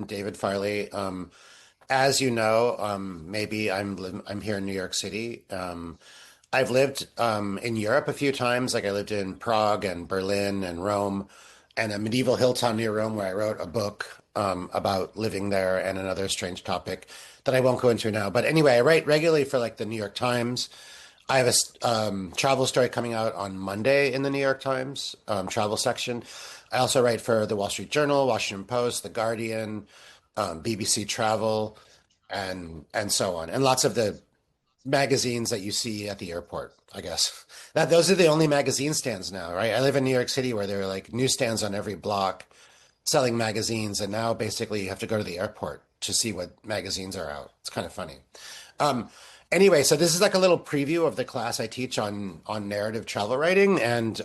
David Farley. As you know, maybe I'm here in New York City. I've lived in Europe a few times. Like I lived in Prague and Berlin and Rome, and a medieval hill town near Rome where I wrote a book about living there and another strange topic that I won't go into now. But anyway, I write regularly for like the New York Times. I have a travel story coming out on Monday in the New York Times travel section. I also write for the Wall Street Journal, Washington Post, The Guardian, BBC Travel, and so on, and lots of the magazines that you see at the airport. I guess that those are the only magazine stands now, right? I live in New York City where there are like newsstands on every block selling magazines, and now basically you have to go to the airport to see what magazines are out. It's kind of funny. Um, anyway, so this is like a little preview of the class I teach on narrative travel writing, and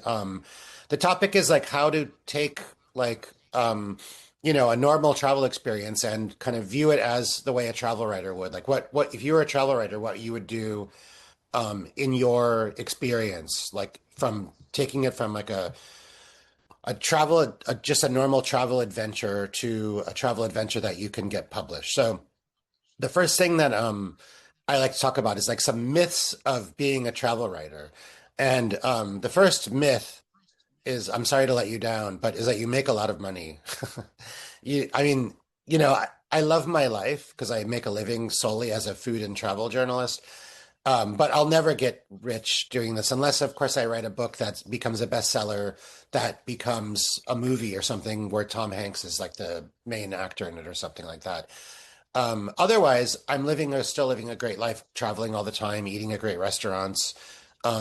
the topic is like how to take like a normal travel experience and kind of view it as the way a travel writer would. Like what if you were a travel writer, what you would do in your experience, like from taking it from like just a normal travel adventure to a travel adventure that you can get published. So the first thing that I like to talk about is like some myths of being a travel writer. And the first myth is, I'm sorry to let you down, but is that you make a lot of money. I mean, I love my life because I make a living solely as a food and travel journalist. But I'll never get rich doing this unless, of course, I write a book that becomes a bestseller, that becomes a movie or something where Tom Hanks is like the main actor in it or something like that. Otherwise, still living a great life, traveling all the time, eating at great restaurants.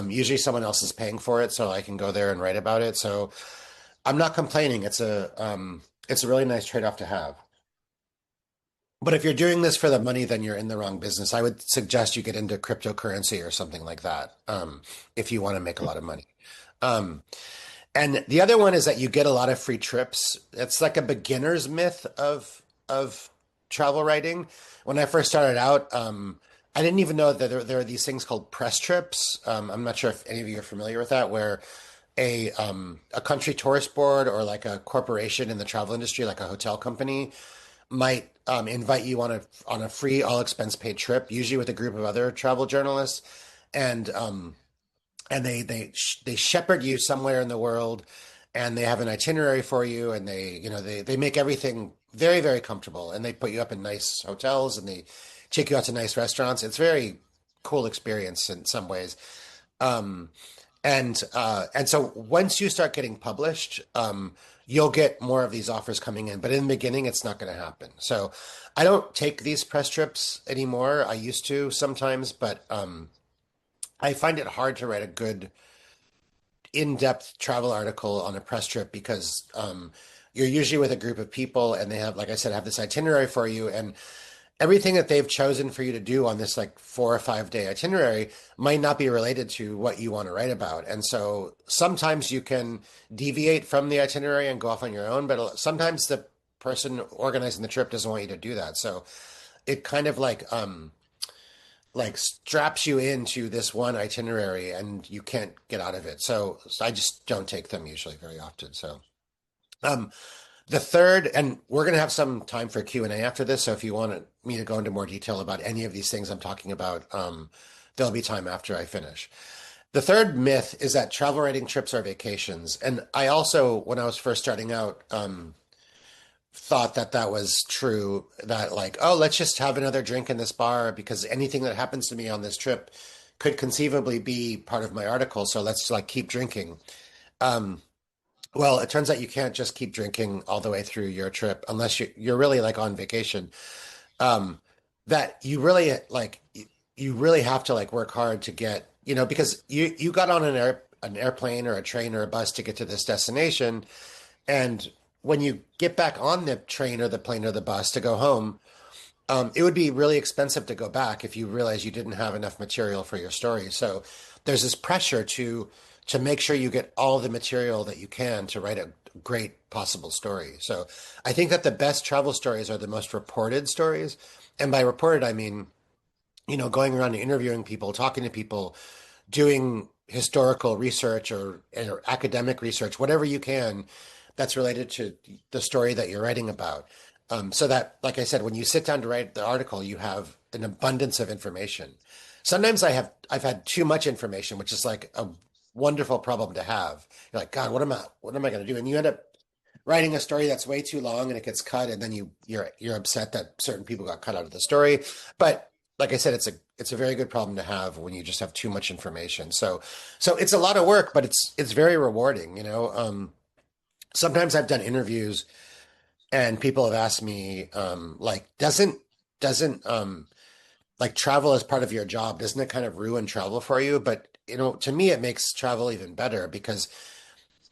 Usually someone else is paying for it, so I can go there and write about it. So I'm not complaining. It's a really nice trade-off to have. But if you're doing this for the money, then you're in the wrong business. I would suggest you get into cryptocurrency or something like that, if you want to make a lot of money. Um, and the other one is that you get a lot of free trips. It's like a beginner's myth of travel writing. When I first started out, I didn't even know that there are these things called press trips. I'm not sure if any of you are familiar with that, where a country tourist board or like a corporation in the travel industry, like a hotel company, might invite you on a free all expense paid trip, usually with a group of other travel journalists, and they shepherd you somewhere in the world, and they have an itinerary for you, and they make everything very, very comfortable, and they put you up in nice hotels, and they take you out to nice restaurants. It's very cool experience in some ways. Um, and so once you start getting published, you'll get more of these offers coming in. But in the beginning, it's not going to happen. So I don't take these press trips anymore. I used to sometimes, but I find it hard to write a good in-depth travel article on a press trip because you're usually with a group of people, and they have, like I said, have this itinerary for you, and everything that they've chosen for you to do on this like 4 or 5 day itinerary might not be related to what you want to write about. And so sometimes you can deviate from the itinerary and go off on your own, but sometimes the person organizing the trip doesn't want you to do that. So it kind of like straps you into this one itinerary and you can't get out of it. So I just don't take them usually very often. So um the third, and we're going to have some time for Q&A after this, so if you want me to go into more detail about any of these things I'm talking about, there'll be time after I finish. The third myth is that travel writing trips are vacations. And I also, when I was first starting out, thought that that was true, that like, oh, let's just have another drink in this bar because anything that happens to me on this trip could conceivably be part of my article. So let's like keep drinking. Um, well, it turns out you can't just keep drinking all the way through your trip unless you're really like on vacation. Um, that you really like you really have to like work hard to get, because you got on an airplane or a train or a bus to get to this destination, and when you get back on the train or the plane or the bus to go home, it would be really expensive to go back if you realize you didn't have enough material for your story. So there's this pressure to make sure you get all the material that you can to write a great possible story. So I think that the best travel stories are the most reported stories. And by reported, I mean, going around and interviewing people, talking to people, doing historical research or academic research, whatever you can that's related to the story that you're writing about. So that, like I said, when you sit down to write the article, you have an abundance of information. Sometimes I've had too much information, which is like a wonderful problem to have. You're like, God, what am I going to do? And you end up writing a story that's way too long and it gets cut, and then you're upset that certain people got cut out of the story. But like I said, it's a very good problem to have when you just have too much information. So it's a lot of work, but it's very rewarding, you know. Sometimes I've done interviews and people have asked me, like, doesn't like travel as part of your job, doesn't it kind of ruin travel for you? But you know, to me, it makes travel even better because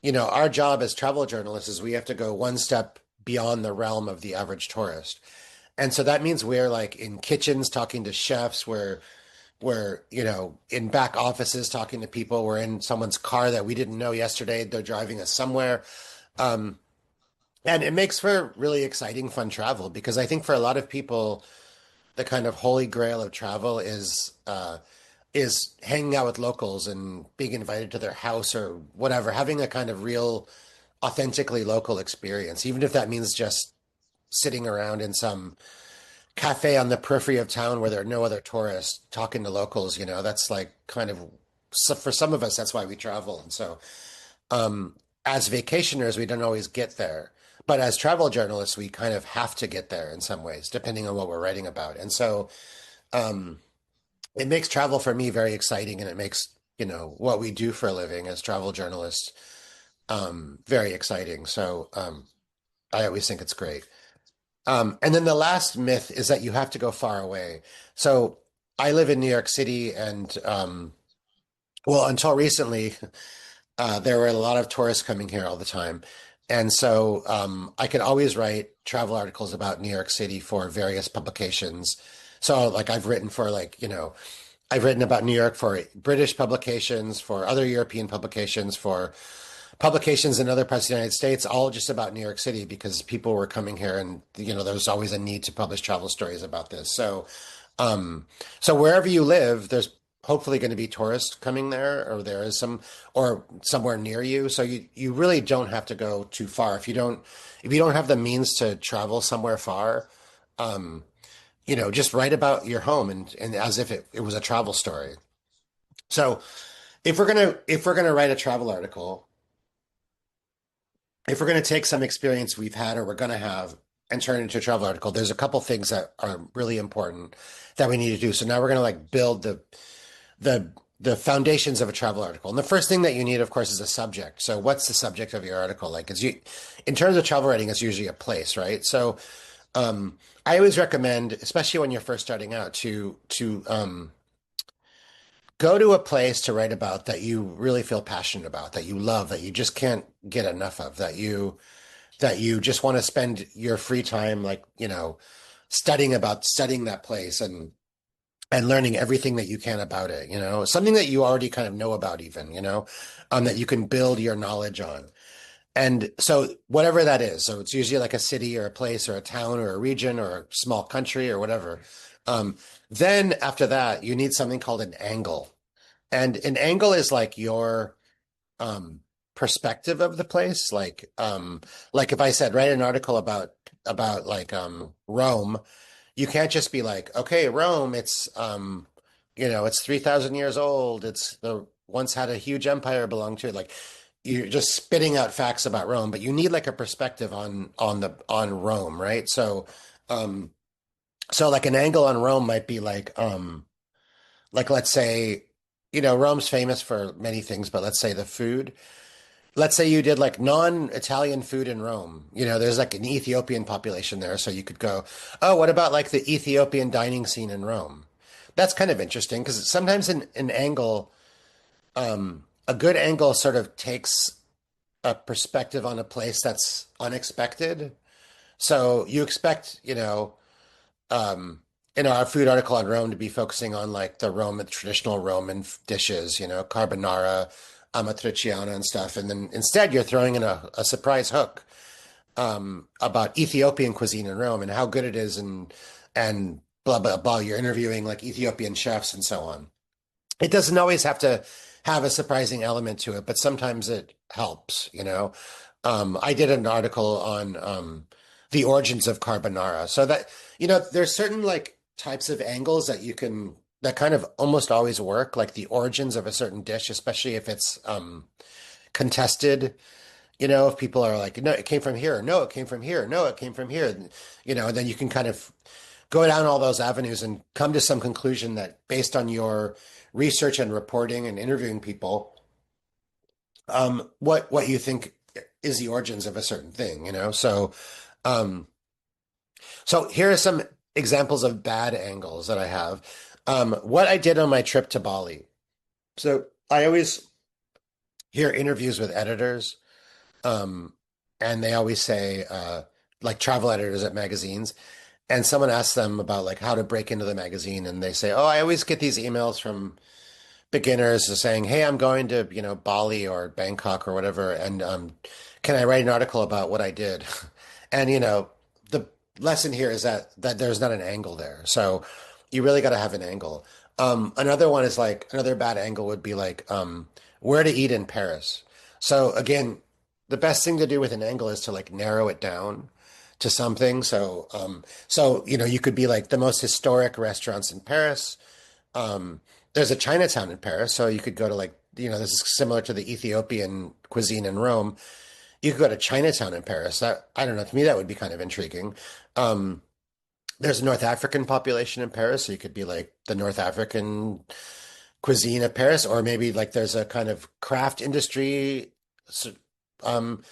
you know, our job as travel journalists is we have to go one step beyond the realm of the average tourist. And so that means we're like in kitchens talking to chefs, we're, you know, in back offices talking to people, we're in someone's car that we didn't know yesterday, they're driving us somewhere. Um, and it makes for really exciting, fun travel because I think for a lot of people, the kind of holy grail of travel is hanging out with locals and being invited to their house or whatever, having a kind of real, authentically local experience, even if that means just sitting around in some cafe on the periphery of town where there are no other tourists talking to locals, you know, that's like kind of, so for some of us, that's why we travel. And so, um, as vacationers, we don't always get there. But as travel journalists, we kind of have to get there in some ways, depending on what we're writing about. And so, um, it makes travel for me very exciting, and it makes, you know, what we do for a living as travel journalists, very exciting. So, I always think it's great. And then the last myth is that you have to go far away. So I live in New York City, and well, until recently, there were a lot of tourists coming here all the time. And so I could always write travel articles about New York City for various publications. So like I've written for like, you know, I've written about New York for British publications, for other European publications, for publications in other parts of the United States, all just about New York City because people were coming here and, you know, there was always a need to publish travel stories about this. Um, so wherever you live, there's hopefully going to be tourists coming there, or there is some, or somewhere near you. So you really don't have to go too far. If you don't have the means to travel somewhere far, um, you know, just write about your home and as if it was a travel story. So if we're gonna write a travel article, if we're gonna take some experience we've had or we're gonna have and turn it into a travel article, there's a couple things that are really important that we need to do. So now we're gonna like build the the foundations of a travel article. And the first thing that you need, of course, is a subject. So what's the subject of your article? Like, is you, in terms of travel writing, it's usually a place, right? So I always recommend, especially when you're first starting out, to go to a place to write about that you really feel passionate about, that you love, that you just can't get enough of, that you just want to spend your free time, like, you know, studying that place and learning everything that you can about it, you know, something that you already kind of know about, even, you know, that you can build your knowledge on. And so whatever that is, so it's usually like a city or a place or a town or a region or a small country or whatever. Um, then after that, you need something called an angle. And an angle is like your um, perspective of the place. Like if I said, write an article about like Rome, you can't just be like, okay, Rome, it's you know, it's 3,000 years old. It's the once had a huge empire belonged to it. Like you're just spitting out facts about Rome, but you need like a perspective on Rome, right? Um so like an angle on Rome might be like let's say, you know, Rome's famous for many things, but let's say the food. Let's say you did like non-Italian food in Rome. You know, there's like an Ethiopian population there, so you could go, oh, what about like the Ethiopian dining scene in Rome? That's kind of interesting because sometimes an angle, a good angle sort of takes a perspective on a place that's unexpected. So you expect, um, our food article on Rome to be focusing on like the Roman, traditional Roman dishes, you know, carbonara, amatriciana and stuff. And then instead you're throwing in a surprise hook, about Ethiopian cuisine in Rome and how good it is and blah, blah, blah. You're interviewing like Ethiopian chefs and so on. It doesn't always have to have a surprising element to it, but sometimes it helps, you know. I did an article on the origins of carbonara. So that, there's certain like types of angles that you can that kind of almost always work, like the origins of a certain dish, especially if it's contested. If people are like, no, it came from here, no, it came from here, no, it came from here, and then you can kind of go down all those avenues and come to some conclusion that based on your research and reporting and interviewing people, what you think is the origins of a certain thing. Um, so here are some examples of bad angles that I have. What I did on my trip to Bali. So I always hear interviews with editors, um, and they always say, like travel editors at magazines, and someone asks them about like how to break into the magazine, and they say, "Oh, I always get these emails from beginners saying, "Hey, I'm going to, Bali or Bangkok or whatever, and can I write an article about what I did?" And the lesson here is that there's not an angle there. So you really got to have an angle. Another one is like another bad angle would be like where to eat in Paris. So again, the best thing to do with an angle is to like narrow it down to something. So you could be like the most historic restaurants in Paris. There's a Chinatown in Paris, so you could go to like, this is similar to the Ethiopian cuisine in Rome. You could go to Chinatown in Paris. That, I don't know, to me that would be kind of intriguing. Um, there's a North African population in Paris, so you could be like the North African cuisine of Paris, or maybe like there's a kind of craft industry um,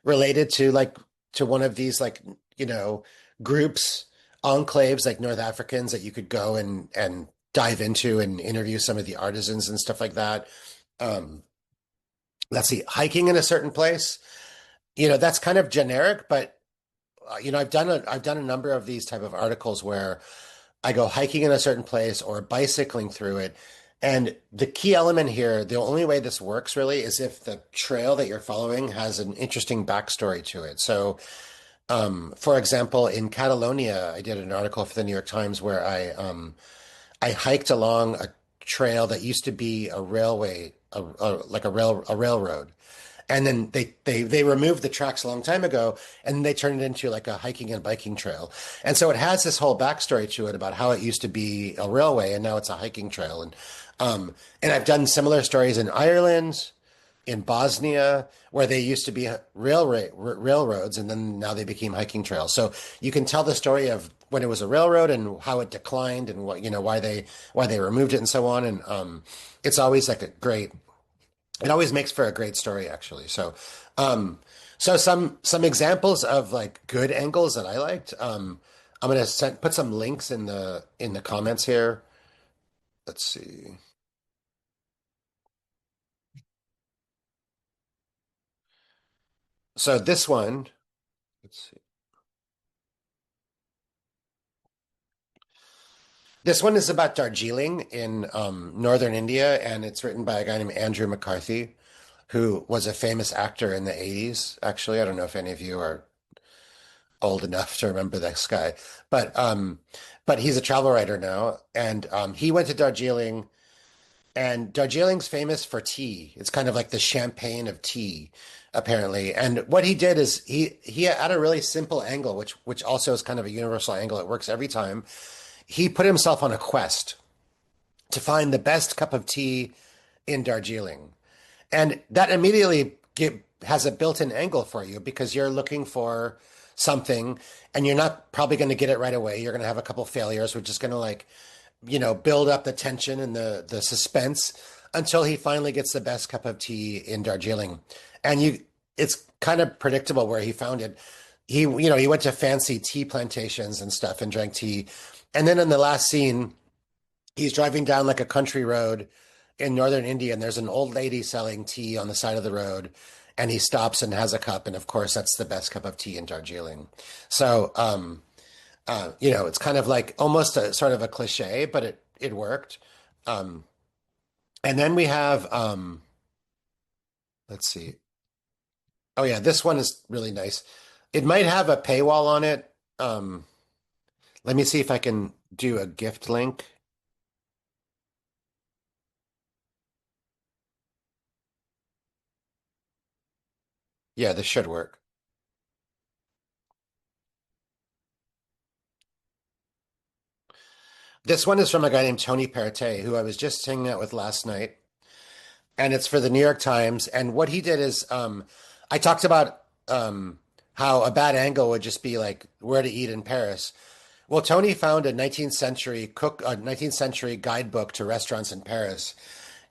related to like to one of these like groups, enclaves like North Africans that you could go and dive into and interview some of the artisans and stuff like that. Um, let's see, hiking in a certain place. That's kind of generic, but I've done a number of these type of articles where I go hiking in a certain place or bicycling through it. And the key element here, the only way this works really is if the trail that you're following has an interesting backstory to it. So, for example, in Catalonia, I did an article for the New York Times where I hiked along a trail that used to be a railway, like a railroad, and then they removed the tracks a long time ago, and they turned it into like a hiking and biking trail. And so it has this whole backstory to it about how it used to be a railway and now it's a hiking trail. And I've done similar stories in Ireland, in Bosnia, where they used to be railroads, and then now they became hiking trails. So you can tell the story of when it was a railroad and how it declined and what why they removed it and so on. And it's always like a great it always makes for a great story, actually. So some examples of like good angles that I liked. I'm gonna put some links in the comments here. Let's see. So this one, let's see. This one is about Darjeeling in northern India, and it's written by a guy named Andrew McCarthy, who was a famous actor in the 80s. Actually, I don't know if any of you are old enough to remember this guy, but he's a travel writer now, and he went to Darjeeling, and Darjeeling's famous for tea. It's kind of like the champagne of tea, apparently. And what he did is he had a really simple angle, which also is kind of a universal angle. It works every time. He put himself on a quest to find the best cup of tea in Darjeeling. And that immediately has a built-in angle for you because you're looking for something and you're not probably going to get it right away. You're going to have a couple failures, which is going to like, build up the tension and the suspense until he finally gets the best cup of tea in Darjeeling. And it's kind of predictable where he found it. He went to fancy tea plantations and stuff and drank tea. And then in the last scene, he's driving down like a country road in northern India, and there's an old lady selling tea on the side of the road, and he stops and has a cup, and of course, that's the best cup of tea in Darjeeling. So, it's kind of like almost a sort of a cliche, but it worked. Um, and then we have, let's see. Oh yeah, this one is really nice. It might have a paywall on it. Let me see if I can do a gift link. Yeah, this should work. This one is from a guy named Tony Perrottet, who I was just hanging out with last night, and it's for the New York Times. And what he did is, I talked about how a bad angle would just be like where to eat in Paris. Well, Tony found a 19th century guidebook to restaurants in Paris,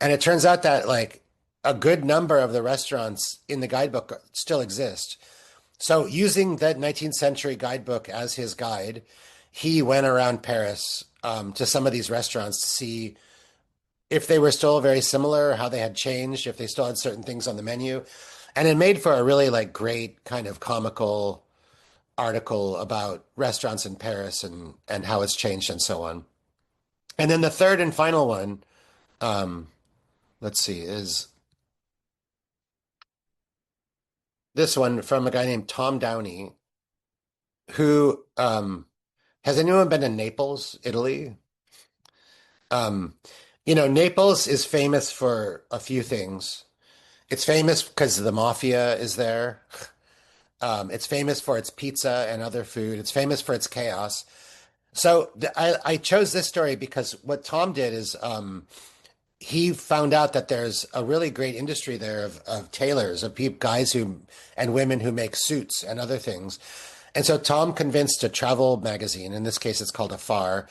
and it turns out that like a good number of the restaurants in the guidebook still exist. So, using that 19th century guidebook as his guide, he went around Paris to some of these restaurants to see if they were still very similar, how they had changed, if they still had certain things on the menu. And it made for a really like great kind of comical article about restaurants in Paris and how it's changed and so on. And then the third and final one, um, let's see, is this one from a guy named Tom Downey, who has anyone been to Naples, Italy? Um, Naples is famous for a few things. It's famous because the mafia is there. It's famous for its pizza and other food. It's famous for its chaos. So I chose this story because what Tom did is he found out that there's a really great industry there of tailors, of guys who and women who make suits and other things. And so Tom convinced a travel magazine, in this case it's called a Far,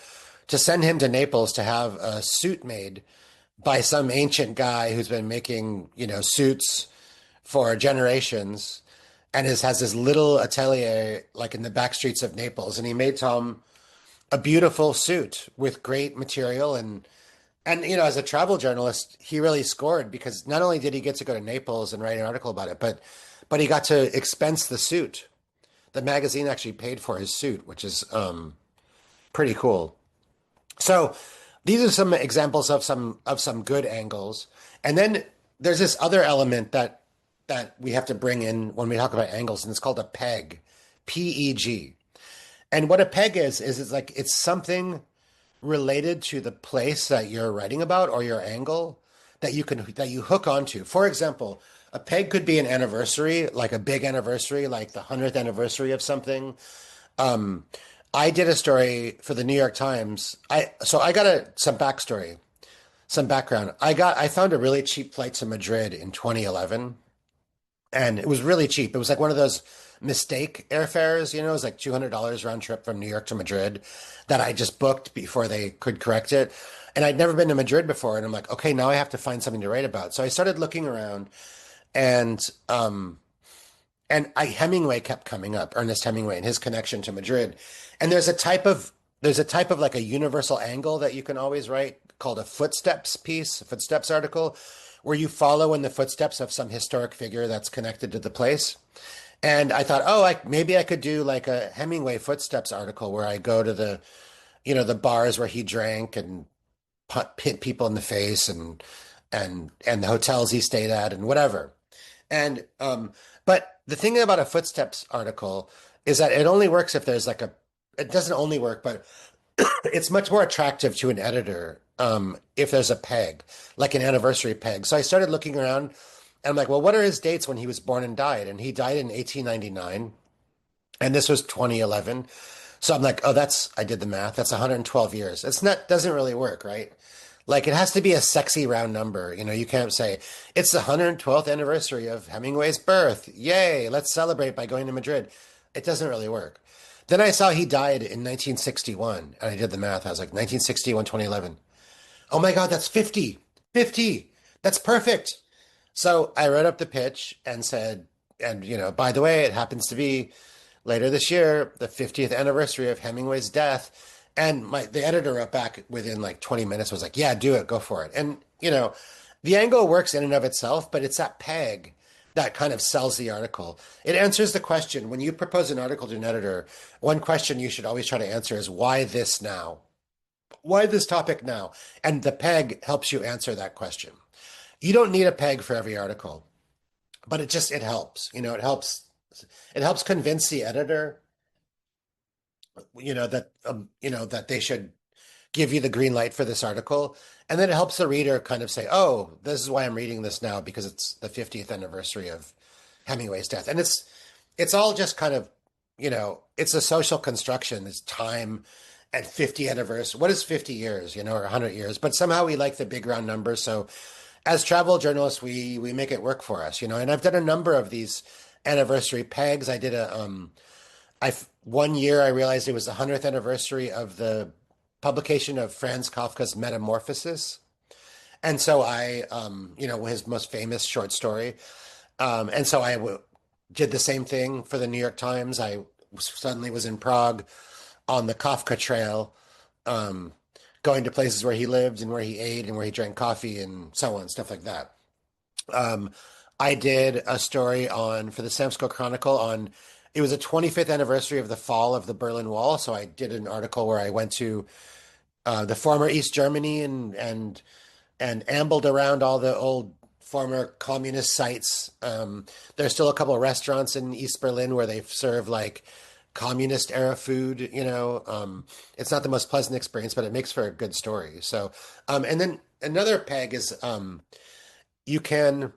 to send him to Naples to have a suit made by some ancient guy who's been making, suits for generations and has this little atelier like in the back streets of Naples. And he made Tom a beautiful suit with great material and as a travel journalist, he really scored because not only did he get to go to Naples and write an article about it, but he got to expense the suit. The magazine actually paid for his suit, which is pretty cool. So these are some examples of some good angles. And then there's this other element that we have to bring in when we talk about angles, and it's called a peg, PEG. And what a peg is it's like it's something related to the place that you're writing about or your angle that you hook onto. For example, a peg could be an anniversary, like a big anniversary, like the 100th anniversary of something. Um, I did a story for the New York Times. I got some backstory, some background. I found a really cheap flight to Madrid in 2011, and it was really cheap. It was like one of those mistake airfares, it was like $200 round trip from New York to Madrid that I just booked before they could correct it. And I'd never been to Madrid before, and I'm like, okay, now I have to find something to write about. So I started looking around, and Hemingway kept coming up, Ernest Hemingway and his connection to Madrid. And there's a type of like a universal angle that you can always write called a footsteps piece, a footsteps article, where you follow in the footsteps of some historic figure that's connected to the place. And I thought, oh, maybe I could do like a Hemingway footsteps article where I go to the bars where he drank and hit people in the face and the hotels he stayed at and whatever. And but the thing about a footsteps article is that it only works if there's like it doesn't only work, but it's much more attractive to an editor if there's a peg, like an anniversary peg. So I started looking around and I'm like, well, what are his dates when he was born and died? And he died in 1899, and this was 2011. So I'm like, oh, I did the math. That's 112 years. Doesn't really work, right? Like it has to be a sexy round number. You can't say it's the 112th anniversary of Hemingway's birth. Yay, let's celebrate by going to Madrid. It doesn't really work. Then I saw he died in 1961, and I did the math. I was like, 1961, 2011. Oh my God, that's 50. 50. That's perfect. So I wrote up the pitch and said, and by the way, it happens to be later this year, the 50th anniversary of Hemingway's death. And the editor wrote back within like 20 minutes, was like, yeah, do it, go for it. And the angle works in and of itself, but it's that peg that kind of sells the article. It answers the question when you propose an article to an editor. One question you should always try to answer is why this now? Why this topic now? And the peg helps you answer that question. You don't need a peg for every article, but it helps. It helps convince the editor, that they should give you the green light for this article. And then it helps the reader kind of say, oh, this is why I'm reading this now, because it's the 50th anniversary of Hemingway's death. And it's all just kind of, it's a social construction. It's time. and 50 anniversary. What is 50 years, or 100 years? But somehow we like the big round numbers. So as travel journalists, we make it work for us. And I've done a number of these anniversary pegs. I did I one year I realized it was the 100th anniversary of the publication of Franz Kafka's Metamorphosis. And so his most famous short story. And so did the same thing for the New York Times. I suddenly was in Prague on the Kafka Trail, um, going to places where he lived and where he ate and where he drank coffee and so on, stuff like that. Um, I did a story for the Samsko Chronicle it was a 25th anniversary of the fall of the Berlin Wall. So I did an article where I went to the former East Germany and ambled around all the old former communist sites. There's still a couple of restaurants in East Berlin where they serve like communist era food. It's not the most pleasant experience, but it makes for a good story. So, and then another peg is you can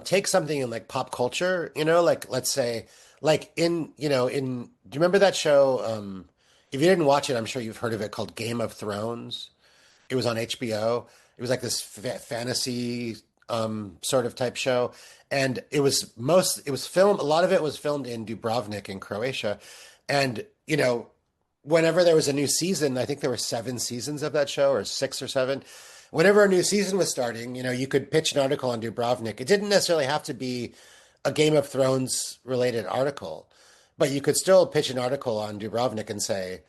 take something in like pop culture, like let's say like do you remember that show? If you didn't watch it, I'm sure you've heard of it, called Game of Thrones. It was on HBO. It was like this fantasy sort of type show, and it was filmed. A lot of it was filmed in Dubrovnik in Croatia, and whenever there was a new season, I think there were 7 seasons of that show, or 6 or 7. Whenever a new season was starting, you could pitch an article on Dubrovnik. It didn't necessarily have to be a Game of Thrones related article, but you could still pitch an article on Dubrovnik and say,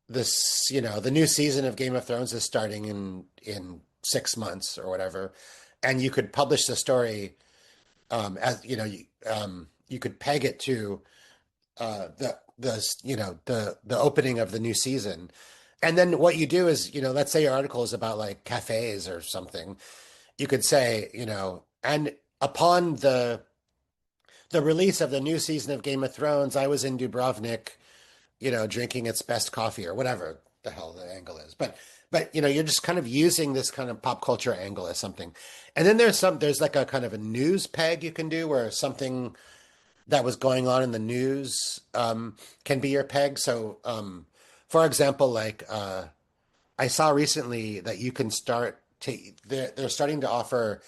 the new season of Game of Thrones is starting in 6 months or whatever, and you could publish the story, as you could peg it to the opening of the new season, and then what you do is, let's say your article is about like cafes or something, you could say, and upon the release of the new season of Game of Thrones, I was in Dubrovnik, drinking its best coffee or whatever the hell the angle is. But you're just kind of using this kind of pop culture angle as something. And then there's like a kind of a news peg you can do where something that was going on in the news can be your peg. So, for example, like I saw recently that you can they're starting to offer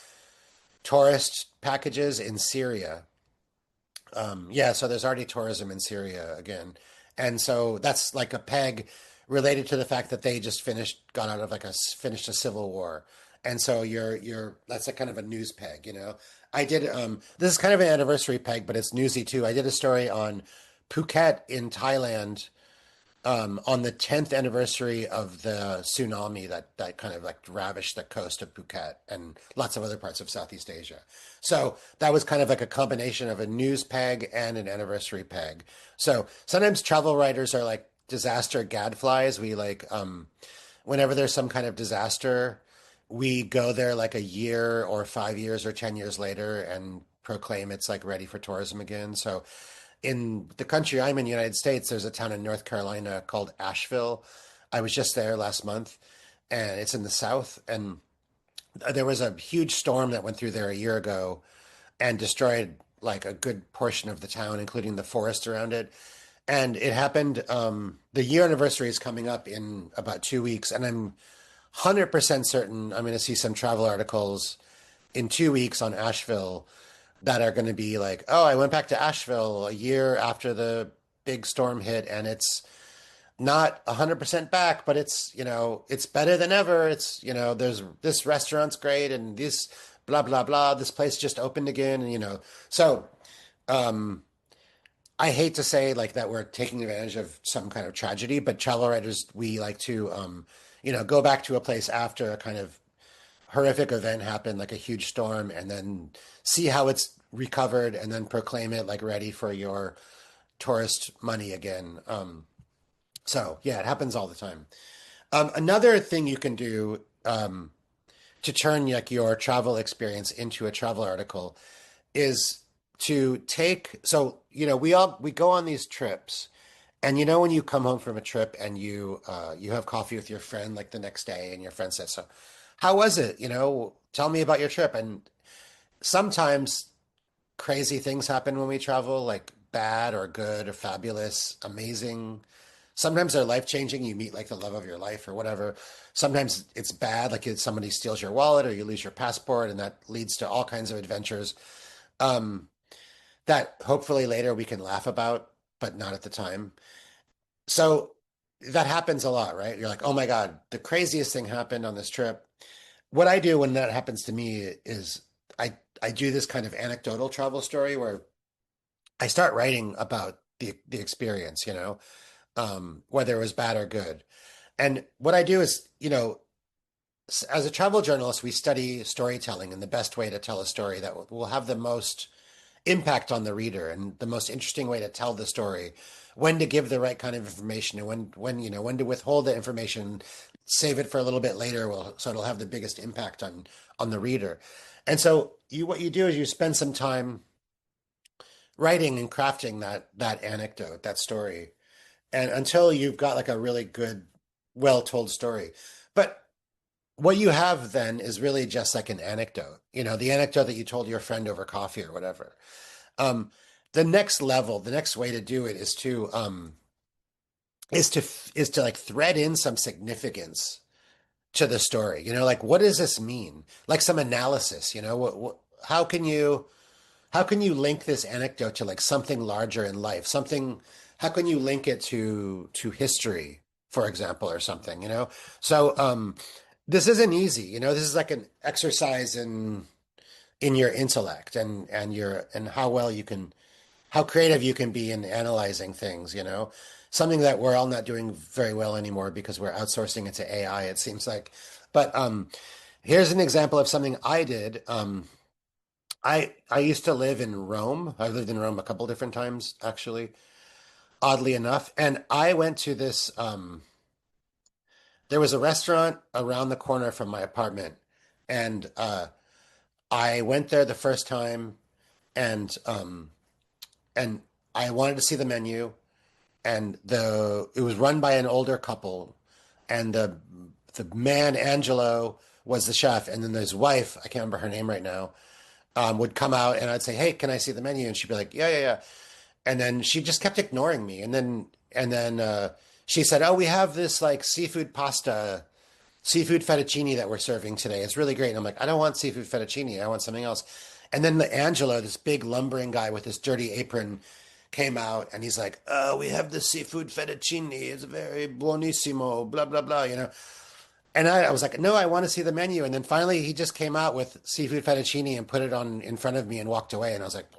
tourist packages in Syria. Yeah, so there's already tourism in Syria again. And so that's like a peg related to the fact that they just got out of finished a civil war. And so that's a kind of a news peg. I did, this is kind of an anniversary peg, but it's newsy too. I did a story on Phuket in Thailand, on the 10th anniversary of the tsunami that kind of like ravished the coast of Phuket and lots of other parts of Southeast Asia. So that was kind of like a combination of a news peg and an anniversary peg. So sometimes travel writers are like disaster gadflies. We like, whenever there's some kind of disaster, we go there like a year or 5 years or 10 years later and proclaim it's like ready for tourism again. So in the country I'm in, the United States, there's a town in North Carolina called Asheville. I was just there last month, and it's in the South. And there was a huge storm that went through there a year ago and destroyed like a good portion of the town, including the forest around it. And it happened, the year anniversary is coming up in about 2 weeks, and I'm 100% certain I'm going to see some travel articles in 2 weeks on Asheville that are going to be like, oh, I went back to Asheville a year after the big storm hit, and it's not 100% back, but it's better than ever. There's this restaurant's great, and this blah, blah, blah. This place just opened again, and. So, I hate to say like that we're taking advantage of some kind of tragedy, but travel writers, we like to, go back to a place after a kind of horrific event happened, like a huge storm, and then see how it's recovered and then proclaim it like ready for your tourist money again. So yeah, it happens all the time. Another thing you can do to turn like your travel experience into a travel article is to we go on these trips, and when you come home from a trip and you have coffee with your friend like the next day, and your friend says, so how was it? Tell me about your trip. And sometimes crazy things happen when we travel, like bad or good or fabulous, amazing Sometimes they're life changing. You meet like the love of your life or whatever. Sometimes it's bad, like if somebody steals your wallet or you lose your passport, and that leads to all kinds of adventures um, that hopefully later we can laugh about, but not at the time. So that happens a lot, right? You're like, oh my God, the craziest thing happened on this trip. What I do when that happens to me is I do this kind of anecdotal travel story where I start writing about the experience, whether it was bad or good. And what I do is, as a travel journalist, we study storytelling and the best way to tell a story that will have the most impact on the reader and the most interesting way to tell the story, when to give the right kind of information and when to withhold the information, save it for a little bit later, so it'll have the biggest impact on the reader. And so what you do is you spend some time writing and crafting that anecdote, that story, and until you've got like a really good, well told story. But what you have then is really just like an anecdote, the anecdote that you told your friend over coffee or whatever. Um, the next level, the next way to do it is to like thread in some significance to the story. Like what does this mean? Like some analysis. How can you link this anecdote to like something larger in life? Something. How can you link it to history, for example, or something? So this isn't easy. This is like an exercise in your intellect and how creative you can be in analyzing things, something that we're all not doing very well anymore because we're outsourcing it to AI, it seems like. But here's an example of something I did. I used to live in Rome. I've lived in Rome a couple different times, actually, oddly enough. And I went to this, there was a restaurant around the corner from my apartment. And I went there the first time and and I wanted to see the menu, and it was run by an older couple, and the man Angelo was the chef, and then his wife, I can't remember her name right now, would come out, and I'd say, "Hey, can I see the menu?" And she'd be like, "Yeah, yeah, yeah," and then she just kept ignoring me, and then she said, "Oh, we have this like seafood fettuccine that we're serving today. It's really great." And I'm like, "I don't want seafood fettuccine. I want something else." And then the Angelo, this big lumbering guy with this dirty apron, came out and he's like, "Oh, we have the seafood fettuccine. It's very buonissimo, blah, blah, blah. And I was like, "No, I want to see the menu." And then finally he just came out with seafood fettuccine and put it on in front of me and walked away. And I was like,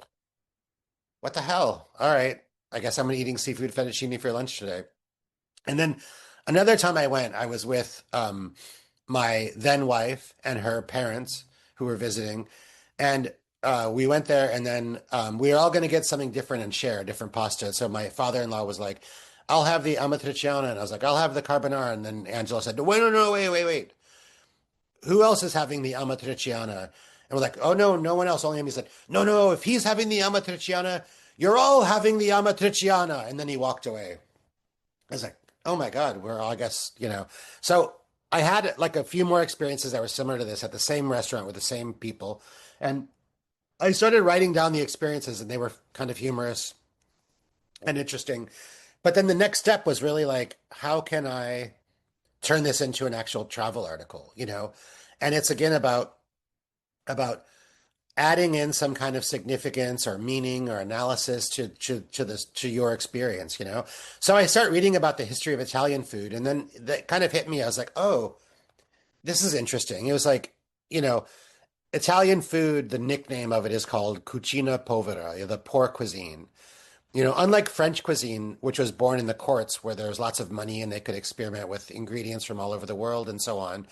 what the hell? All right. I guess I'm eating seafood fettuccine for lunch today. And then another time I went, I was with my then wife and her parents who were visiting. And we went there, and then we were all going to get something different and share a different pasta. So my father-in-law was like, "I'll have the amatriciana." And I was like, "I'll have the carbonara." And then Angela said, "Wait, no, no, wait, wait, wait. Who else is having the amatriciana?" And we're like, "Oh, no, no one else, only him." He said, "No, no, if he's having the amatriciana, you're all having the amatriciana." And then he walked away. I was like, oh my God, we're all, I guess, So I had like a few more experiences that were similar to this at the same restaurant with the same people. And I started writing down the experiences, and they were kind of humorous and interesting. But then the next step was really like, how can I turn this into an actual travel article, And it's again about adding in some kind of significance or meaning or analysis to your experience, So I start reading about the history of Italian food, and then that kind of hit me. I was like, oh, this is interesting. It was like, you know, Italian food, the nickname of it is called cucina povera, the poor cuisine. Unlike French cuisine, which was born in the courts where there was lots of money and they could experiment with ingredients from all over the world and so on.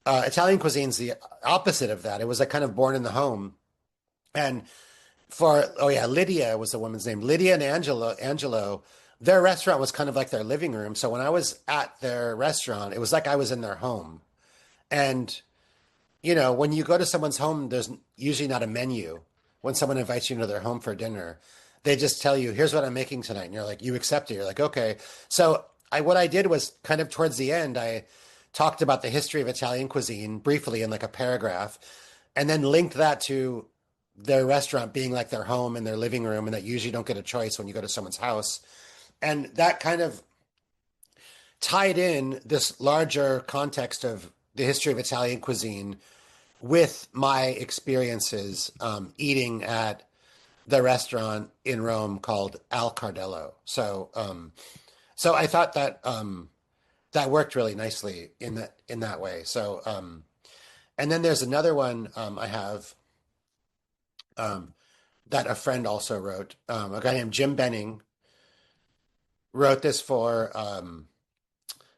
Italian cuisine's the opposite of that. It was like kind of born in the home. And oh yeah, Lydia was the woman's name. Lydia and Angelo, their restaurant was kind of like their living room. So when I was at their restaurant, it was like I was in their home. And when you go to someone's home, there's usually not a menu. When someone invites you into their home for dinner, they just tell you, "Here's what I'm making tonight." And you're like, you accept it. You're like, okay. So what I did was kind of towards the end, I talked about the history of Italian cuisine briefly in like a paragraph, and then linked that to their restaurant being like their home and their living room, and that you usually don't get a choice when you go to someone's house. And that kind of tied in this larger context of the history of Italian cuisine with my experiences eating at the restaurant in Rome called Al Cardello. So I thought that that worked really nicely in that way. And then there's another one I have um, that a friend also wrote. A guy named Jim Benning wrote this for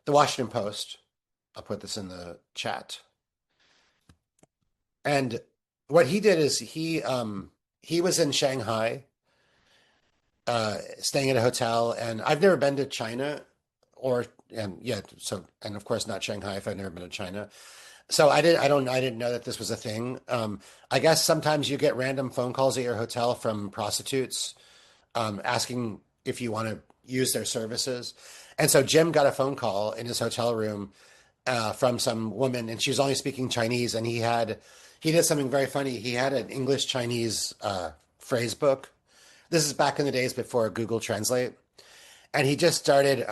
the Washington Post. I'll put this in the chat. And what he did is he was in Shanghai, staying at a hotel, and I've never been to China, or and yeah, so and of course not Shanghai if I've never been to China. So I didn't know that this was a thing. I guess sometimes you get random phone calls at your hotel from prostitutes asking if you want to use their services. And so Jim got a phone call in his hotel room from some woman, and she was only speaking Chinese. And he did something very funny. He had an English Chinese phrase book. This is back in the days before Google Translate, and he just started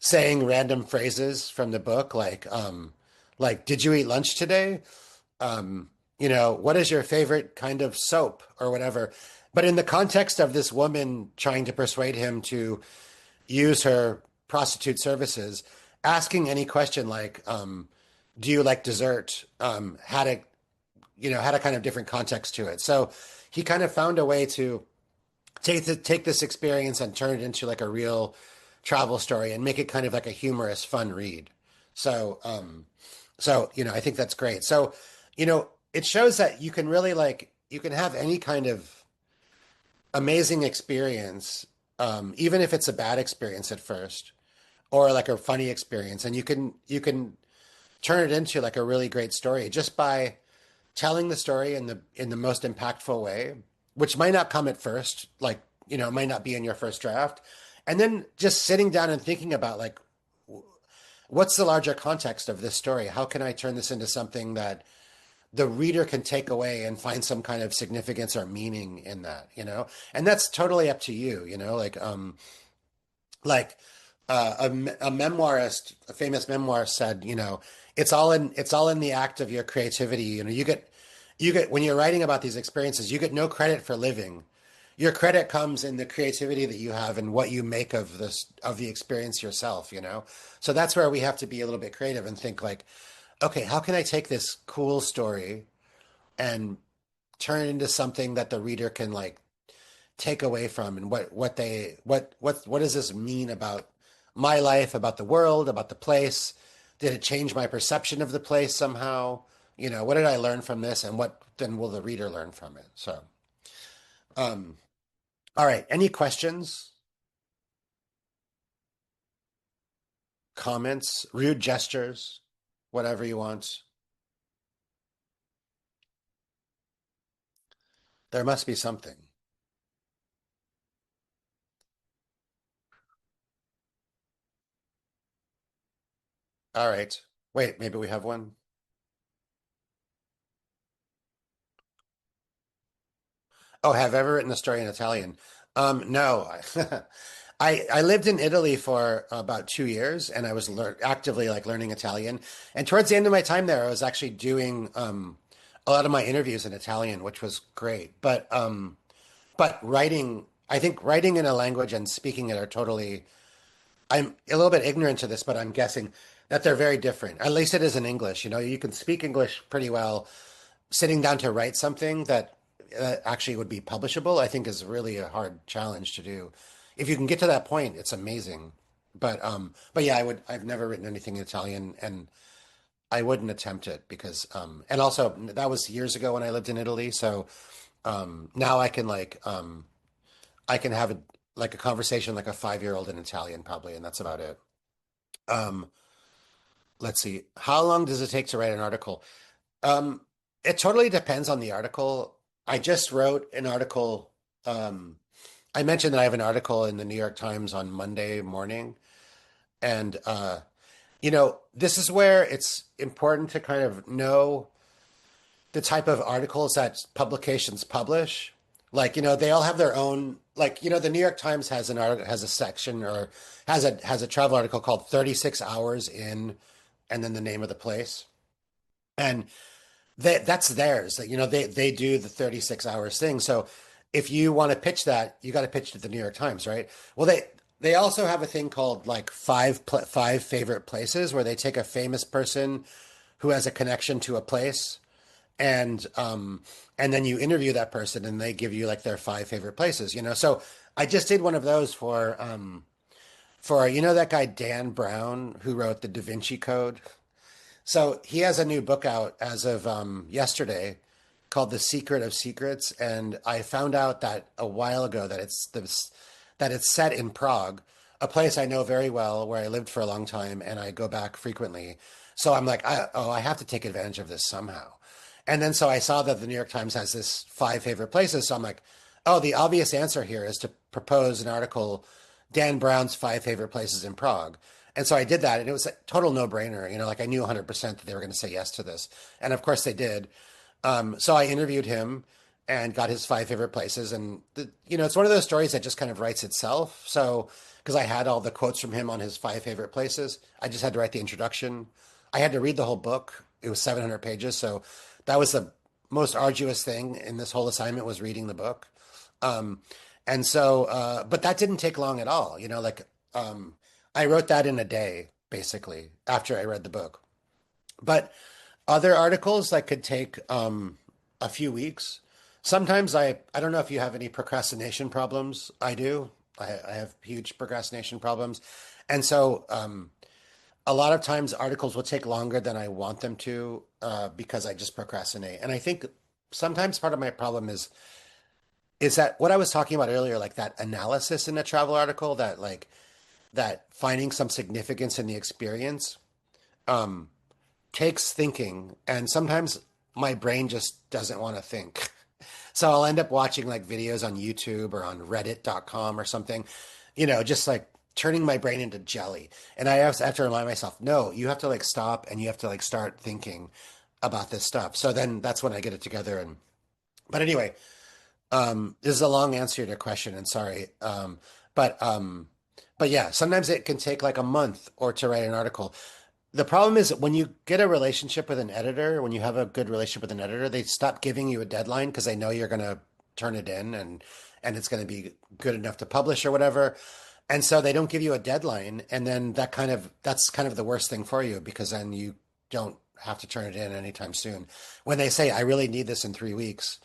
saying random phrases from the book, like "Did you eat lunch today?" What is your favorite kind of soap or whatever. But in the context of this woman trying to persuade him to use her prostitute services, asking any question like, do you like dessert? Had a kind of different context to it. So he kind of found a way to take this experience and turn it into like a real travel story and make it kind of like a humorous, fun read. So, I think that's great. So, it shows that you can really you can have any kind of amazing experience, even if it's a bad experience at first, or like a funny experience, and you can turn it into like a really great story just by telling the story in the most impactful way, which might not come at first, it might not be in your first draft, and then just sitting down and thinking about what's the larger context of this story? How can I turn this into something that the reader can take away and find some kind of significance or meaning in that, And that's totally up to you, like a memoirist, a famous memoirist said, it's all in the act of your creativity. You get when you're writing about these experiences, you get no credit for living. Your credit comes in the creativity that you have and what you make of the experience yourself. So that's where we have to be a little bit creative and think okay, how can I take this cool story and turn it into something that the reader can take away from, and what does this mean about my life, about the world, about the place? Did it change my perception of the place somehow? What did I learn from this, and what then will the reader learn from it? So, um, all right. Any questions, comments, rude gestures, whatever you want? There must be something. All right. Wait, maybe we have one. Oh, have I ever written a story in Italian? No. I lived in Italy for about 2 years, and I was actively learning Italian. And towards the end of my time there, I was actually doing a lot of my interviews in Italian, which was great. But writing, I think writing in a language and speaking it are totally. I'm a little bit ignorant to this, but I'm guessing that they're very different. At least it is in English. You can speak English pretty well. Sitting down to write something that actually would be publishable, I think is really a hard challenge to do. If you can get to that point, it's amazing. But yeah, I've never written anything in Italian, and I wouldn't attempt it because and also that was years ago when I lived in Italy. So now I can have a conversation like a 5-year-old in Italian probably, and that's about it. Um, let's see. How long does it take to write an article? Um, it totally depends on the article. I just wrote an article. I mentioned that I have an article in the New York Times on Monday morning, and this is where it's important to kind of know the type of articles that publications publish. Like, they all have their own, like, the New York Times has an article, has a section, or has a travel article called 36 Hours in, and then the name of the place. And that's theirs. That they do the 36 hours thing. So if you want to pitch that, you got to pitch it to the New York Times, right? Well, they also have a thing called like five favorite places, where they take a famous person who has a connection to a place, and then you interview that person, and they give you like their five favorite places. So I just did one of those for that guy Dan Brown, who wrote the Da Vinci Code. So he has a new book out as of yesterday, called The Secret of Secrets, and I found out that a while ago that it's set in Prague, a place I know very well, where I lived for a long time, and I go back frequently. So I'm like, I have to take advantage of this somehow. And then so I saw that the New York Times has this five favorite places. So I'm like, oh, the obvious answer here is to propose an article, Dan Brown's five favorite places in Prague. And so I did that, and it was a total no-brainer. Like I knew 100% that they were going to say yes to this. And of course they did. So I interviewed him and got his five favorite places. And, it's one of those stories that just kind of writes itself. So, because I had all the quotes from him on his five favorite places, I just had to write the introduction. I had to read the whole book. It was 700 pages. So that was the most arduous thing in this whole assignment, was reading the book. Um, and so, but that didn't take long at all. I wrote that in a day, basically, after I read the book. But other articles that could take a few weeks. Sometimes I don't know if you have any procrastination problems. I do. I have huge procrastination problems. And so a lot of times articles will take longer than I want them to, because I just procrastinate. And I think sometimes part of my problem is that what I was talking about earlier, like that analysis in a travel article, that finding some significance in the experience, um, takes thinking, and sometimes my brain just doesn't want to think. So I'll end up watching like videos on YouTube or on reddit.com or something, just like turning my brain into jelly. And I have to remind myself, no, you have to like stop, and you have to like start thinking about this stuff. So then that's when I get it together. But anyway, this is a long answer to your question, and sorry. But but yeah, sometimes it can take like a month or to write an article. The problem is, when you get a relationship with an editor, when you have a good relationship with an editor, they stop giving you a deadline, because they know you're going to turn it in, and it's going to be good enough to publish or whatever. And so they don't give you a deadline, and then that's kind of the worst thing for you, because then you don't have to turn it in anytime soon. When they say, I really need this in 3 weeks,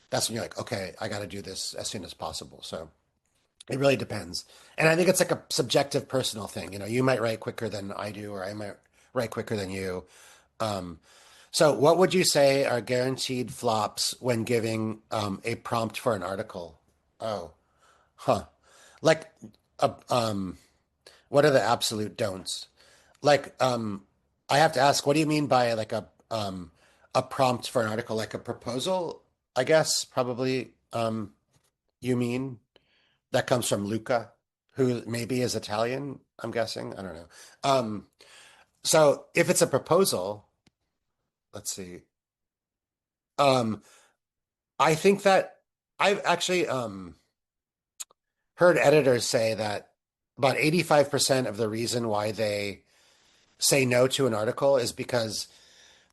that's when you're like, okay, I got to do this as soon as possible. So it really depends. And I think it's like a subjective personal thing. You might write quicker than I do, or I might write quicker than you. Um, so what would you say are guaranteed flops when giving a prompt for an article? Oh, huh. Like, uh, what are the absolute don'ts? Like, I have to ask, what do you mean by like a prompt for an article, like a proposal? I guess probably you mean that comes from Luca, who maybe is Italian, I'm guessing. I don't know. Um, so if it's a proposal, let's see. Um, I think that I've actually heard editors say that about 85% of the reason why they say no to an article is because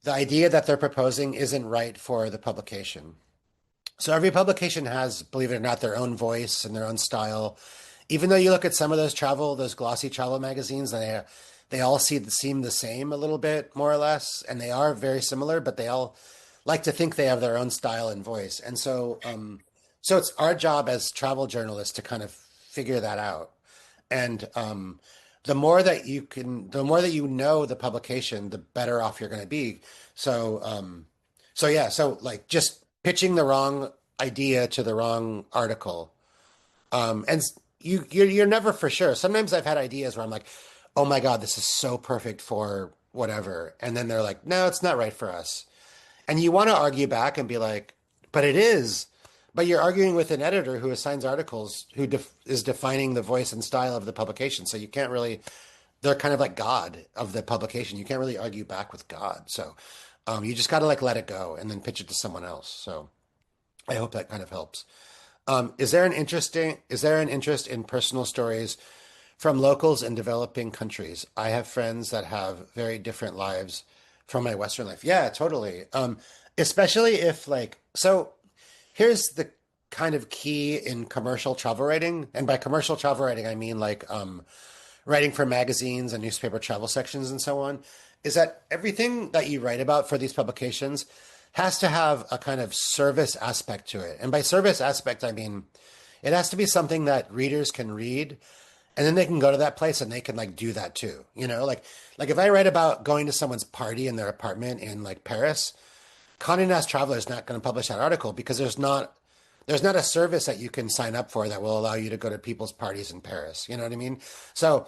the idea that they're proposing isn't right for the publication. So every publication has, believe it or not, their own voice and their own style. Even though you look at some of those glossy travel magazines, they all seem the same a little bit, more or less, and they are very similar, but they all like to think they have their own style and voice. And so it's our job as travel journalists to kind of figure that out. And the more that you know the publication, the better off you're going to be. So, yeah, so like just pitching the wrong idea to the wrong article, and you're never for sure. Sometimes I've had ideas where I'm like, oh my God, this is so perfect for whatever, and then they're like, no, it's not right for us. And you want to argue back and be like, but it is. But you're arguing with an editor who assigns articles, who is defining the voice and style of the publication. So you can't really, they're kind of like God of the publication. You can't really argue back with God. So you just got to like let it go and then pitch it to someone else. So I hope that kind of helps. Is there an interest in personal stories from locals in developing countries? I have friends that have very different lives from my Western life. Yeah, totally. Especially if like, so here's the kind of key in commercial travel writing. And by commercial travel writing, I mean like, writing for magazines and newspaper travel sections and so on, is that everything that you write about for these publications has to have a kind of service aspect to it. And by service aspect, I mean it has to be something that readers can read and then they can go to that place and they can like do that too. You know, like if I write about going to someone's party in their apartment in like Paris, Condé Nast Traveler is not going to publish that article because there's not a service that you can sign up for that will allow you to go to people's parties in Paris. You know what I mean? So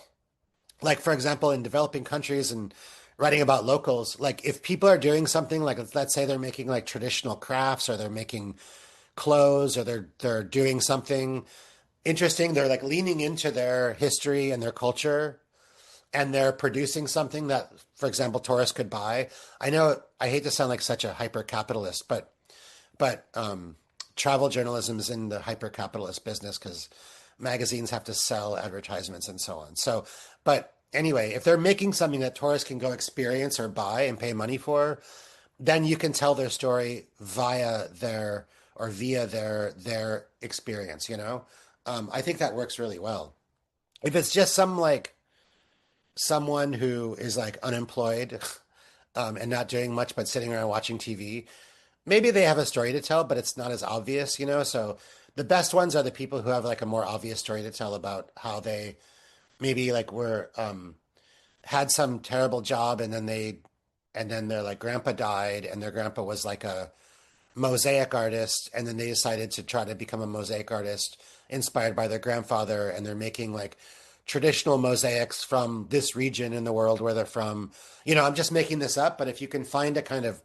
like for example in developing countries and writing about locals, like if people are doing something like let's say they're making like traditional crafts or they're making clothes or they're doing something interesting, they're like leaning into their history and their culture and they're producing something that for example tourists could buy. I know I hate to sound like such a hyper capitalist, but travel journalism is in the hyper capitalist business because magazines have to sell advertisements and so on. So, but anyway, if they're making something that tourists can go experience or buy and pay money for, then you can tell their story via their experience. You know, I think that works really well. If it's just someone who is like unemployed and not doing much but sitting around watching TV, maybe they have a story to tell, but it's not as obvious, you know? So the best ones are the people who have like a more obvious story to tell about how they maybe like were had some terrible job and then their like grandpa died and their grandpa was like a mosaic artist and then they decided to try to become a mosaic artist inspired by their grandfather and they're making like traditional mosaics from this region in the world where they're from. You know, I'm just making this up, but if you can find a kind of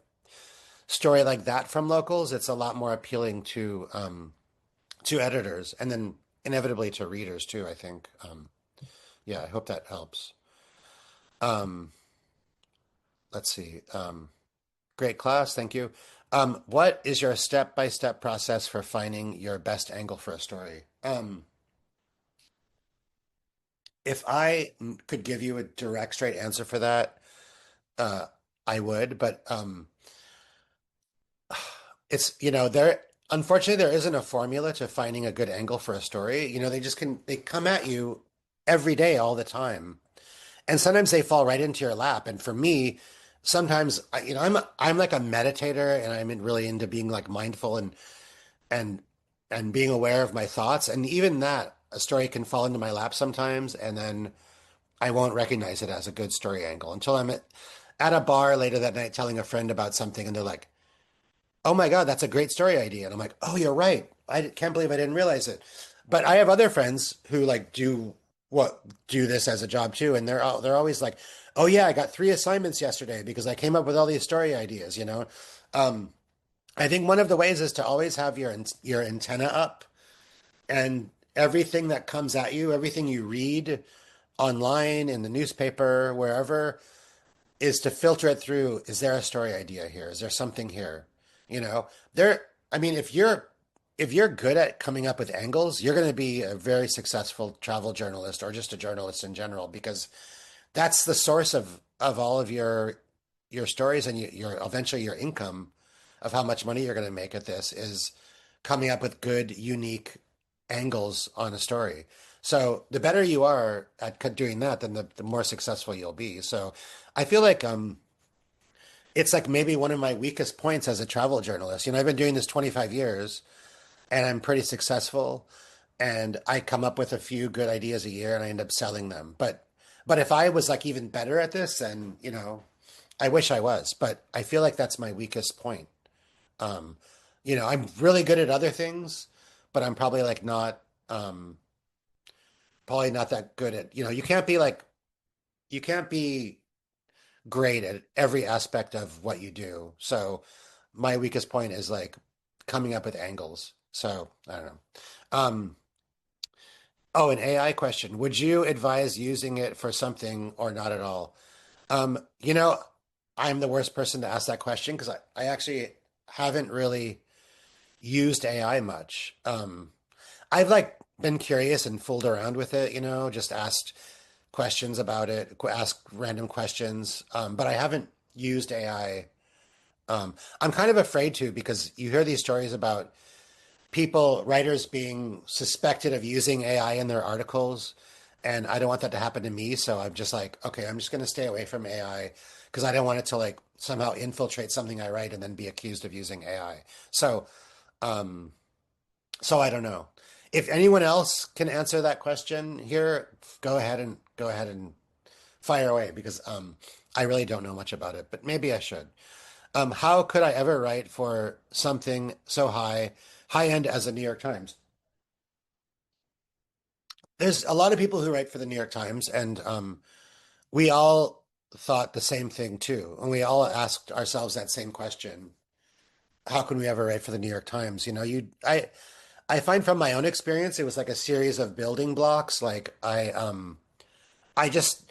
story like that from locals, it's a lot more appealing to editors and then inevitably to readers too, I think. Yeah, I hope that helps. Um, let's see. Great class, thank you. What is your step-by-step process for finding your best angle for a story? If I could give you a direct, straight answer for that, uh, I would, but it's there unfortunately there isn't a formula to finding a good angle for a story. You know, they come at you every day all the time. And sometimes they fall right into your lap. And for me, sometimes I'm like a meditator and really into being like mindful and and being aware of my thoughts. And even that a story can fall into my lap sometimes and then I won't recognize it as a good story angle until I'm at a bar later that night telling a friend about something and they're like, oh my God, that's a great story idea. And I'm like, oh, you're right. Can't believe I didn't realize it. But I have other friends who like do this as a job too, and they're always like, oh yeah, I got 3 assignments yesterday because I came up with all these story ideas. You know, um, I think one of the ways is to always have your antenna up and everything that comes at you, everything you read online in the newspaper, wherever, is to filter it through. Is there a story idea here? Is there something here? You know, there. I mean, if you're good at coming up with angles, you're going to be a very successful travel journalist or just a journalist in general because that's the source of all of your stories and your eventually your income of how much money you're going to make at this is coming up with good, unique angles on a story. So the better you are at doing that, then the more successful you'll be. So I feel like it's like maybe one of my weakest points as a travel journalist. You know, I've been doing this 25 years and I'm pretty successful and I come up with a few good ideas a year and I end up selling them. But if I was like even better at this, then, you know, I wish I was, but I feel like that's my weakest point. Um, you know, I'm really good at other things, but I'm probably like not probably not that good at, you know, you can't be great at every aspect of what you do. So my weakest point is like coming up with angles. So I don't know. Um, oh, an AI question. Would you advise using it for something or not at all? You know, I'm the worst person to ask that question because I actually haven't really used AI much. I've like been curious and fooled around with it, just asked questions about it, asked random questions, but I haven't used AI. I'm kind of afraid to because you hear these stories about people, writers being suspected of using AI in their articles, and I don't want that to happen to me. So I'm just like, okay, I'm just going to stay away from AI because I don't want it to like somehow infiltrate something I write and then be accused of using AI. So, um, so I don't know. If anyone else can answer that question here, go ahead and fire away because I really don't know much about it, but maybe I should. How could I ever write for something so high end as the New York Times? There's a lot of people who write for the New York Times, and we all thought the same thing too, and we all asked ourselves that same question: How can we ever write for the New York Times? I find from my own experience, it was like a series of building blocks. Like I just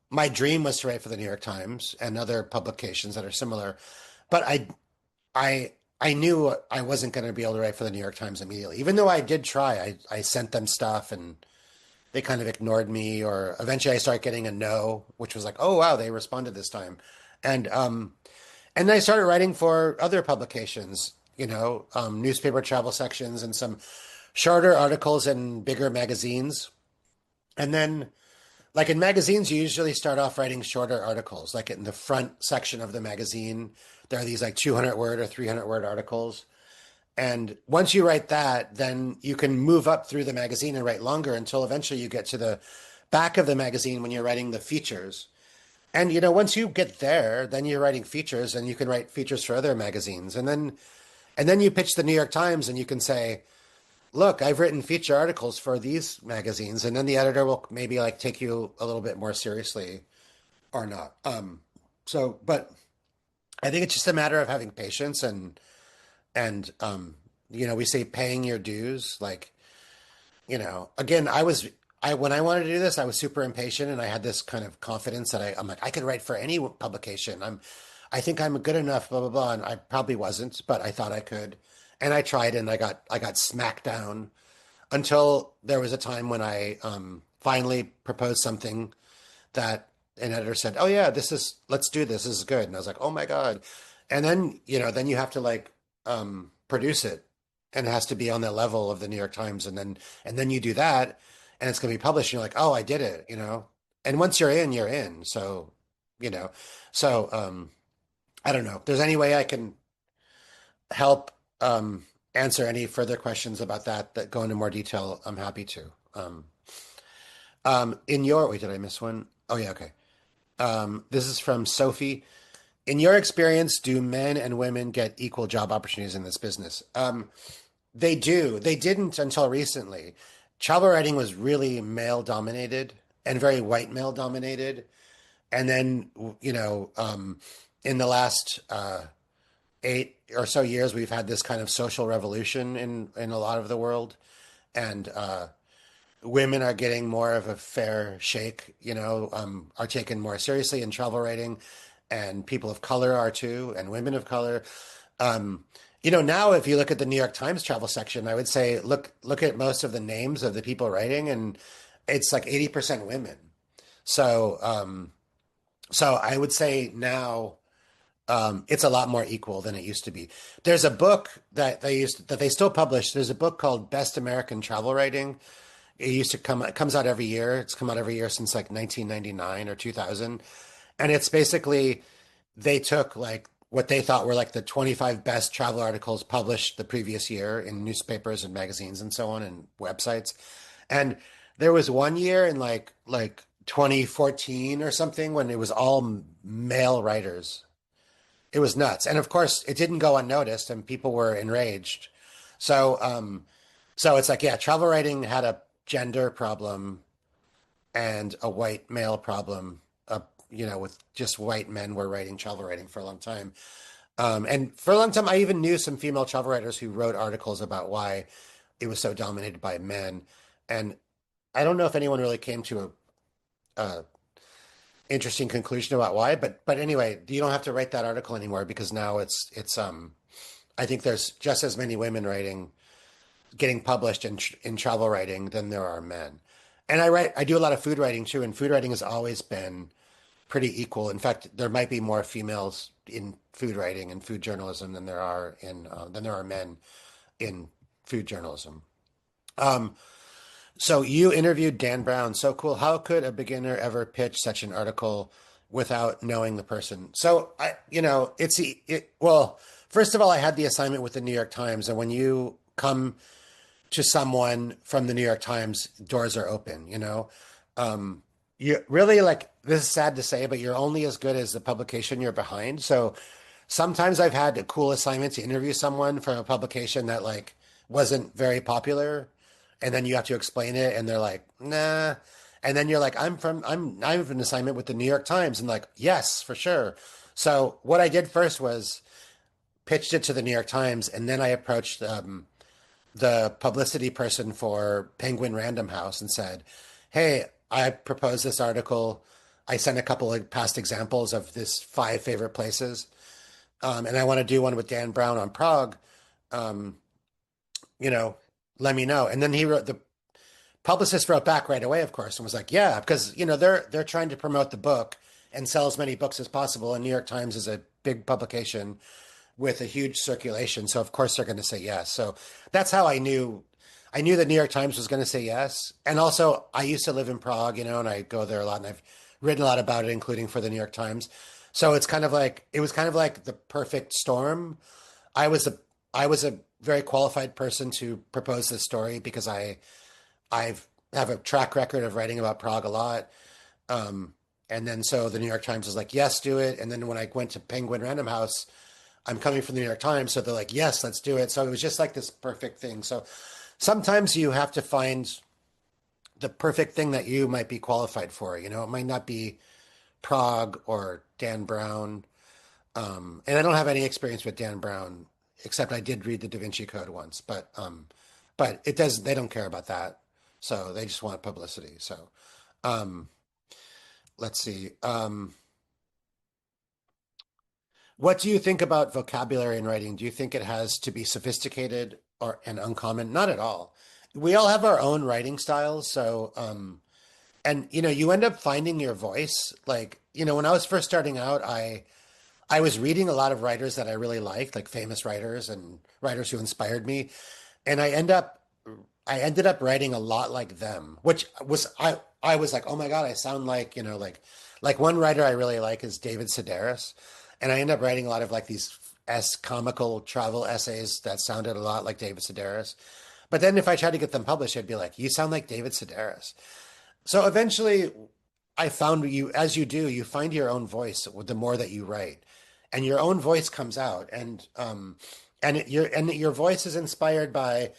my dream was to write for the New York Times and other publications that are similar, but I I knew I wasn't going to be able to write for the New York Times immediately. Even though I did try, I sent them stuff and they kind of ignored me, or eventually I started getting a no, which was like, oh wow, they responded this time. And and then I started writing for other publications, newspaper travel sections and some shorter articles in bigger magazines. And then like in magazines, you usually start off writing shorter articles. Like in the front section of the magazine, there are these like 200 word or 300 word articles. And once you write that, then you can move up through the magazine and write longer until eventually you get to the back of the magazine when you're writing the features. And once you get there, then you're writing features and you can write features for other magazines. And then you pitch the New York Times and you can say, "Look, I've written feature articles for these magazines." And then the editor will maybe like take you a little bit more seriously or not. But I think it's just a matter of having patience and we say paying your dues. Like, again, when I wanted to do this, I was super impatient and I had this kind of confidence that I'm like, I could write for any publication. I think I'm good enough, blah, blah, blah. And I probably wasn't, but I thought I could. And I tried and I got smacked down until there was a time when I finally proposed something that an editor said, "Oh yeah, let's do this. This is good." And I was like, "Oh my God." And then you have to like produce it and it has to be on the level of the New York Times. And then you do that and it's going to be published. And you're like, "Oh, I did it." And once you're in, you're in. So, you know, so I don't know. If there's any way I can help answer any further questions about that go into more detail, I'm happy to. Wait, did I miss one? Oh yeah, okay. This is from Sophie. In your experience, do men and women get equal job opportunities in this business? They do. They didn't until recently. Travel writing was really male dominated and very white male dominated. And then, in the last 8 or so years, we've had this kind of social revolution in a lot of the world. And women are getting more of a fair shake, are taken more seriously in travel writing, and people of color are too, and women of color. Now if you look at the New York Times travel section, I would say look at most of the names of the people writing, and it's like 80% women. So so I would say now it's a lot more equal than it used to be. There's a book that they still publish. There's a book called Best American Travel Writing. It comes out every year. It's come out every year since like 1999 or 2000. And it's basically, they took like what they thought were like the 25 best travel articles published the previous year in newspapers and magazines and so on and websites. And there was one year in like 2014 or something when it was all male writers. It was nuts. And of course, it didn't go unnoticed and people were enraged. So, so it's like, yeah, travel writing had a gender problem and a white male problem, with just white men were writing travel writing for a long time. And for a long time, I even knew some female travel writers who wrote articles about why it was so dominated by men. And I don't know if anyone really came to a interesting conclusion about why, but anyway, you don't have to write that article anymore because now it's I think there's just as many women writing getting published in travel writing than there are men. And I do a lot of food writing too, and food writing has always been pretty equal. In fact, there might be more females in food writing and food journalism than there are men in food journalism. Um, so you interviewed Dan Brown. So cool. How could a beginner ever pitch such an article without knowing the person? So well, first of all, I had the assignment with the New York Times, and when you come to someone from the New York Times, doors are open, you know? You really like, this is sad to say, but you're only as good as the publication you're behind. So sometimes I've had a cool assignment to interview someone from a publication that like wasn't very popular, and then you have to explain it, and they're like, nah. And then you're like, I have an assignment with the New York Times, and like, yes, for sure. So what I did first was pitched it to the New York Times, and then I approached the publicity person for Penguin Random House and said, hey, I proposed this article. I sent a couple of past examples of this 5 favorite places. And I want to do one with Dan Brown on Prague. Um, you know, let me know. And then the publicist wrote back right away, of course, and was like, yeah, because, they're trying to promote the book and sell as many books as possible. And New York Times is a big publication with a huge circulation. So of course they're going to say yes. So that's how I knew the New York Times was going to say yes. And also I used to live in Prague, and I go there a lot, and I've written a lot about it, including for the New York Times. So it was kind of like the perfect storm. I was a, I was a very qualified person to propose this story because I've have a track record of writing about Prague a lot. Um, and then so the New York Times was like, yes, do it. And then when I went to Penguin Random House, I'm coming from the New York Times, so they're like, yes, let's do it. So it was just like this perfect thing. So sometimes you have to find the perfect thing that you might be qualified for. It might not be Prague or Dan Brown. And I don't have any experience with Dan Brown, except I did read the Da Vinci Code once, but it does, they don't care about that. So they just want publicity. So, um, let's see. What do you think about vocabulary in writing? Do you think it has to be sophisticated or and uncommon? Not at all. We all have our own writing styles, so and you end up finding your voice. Like, when I was first starting out, I was reading a lot of writers that I really liked, like famous writers and writers who inspired me, and I ended up writing a lot like them, which was I was like, oh my God, I sound like, like one writer I really like is David Sedaris. And I end up writing a lot of like these comical travel essays that sounded a lot like David Sedaris. But then if I tried to get them published, I'd be like, you sound like David Sedaris. So eventually I found as you do, you find your own voice with the more that you write, and your own voice comes out. And your voice is inspired by,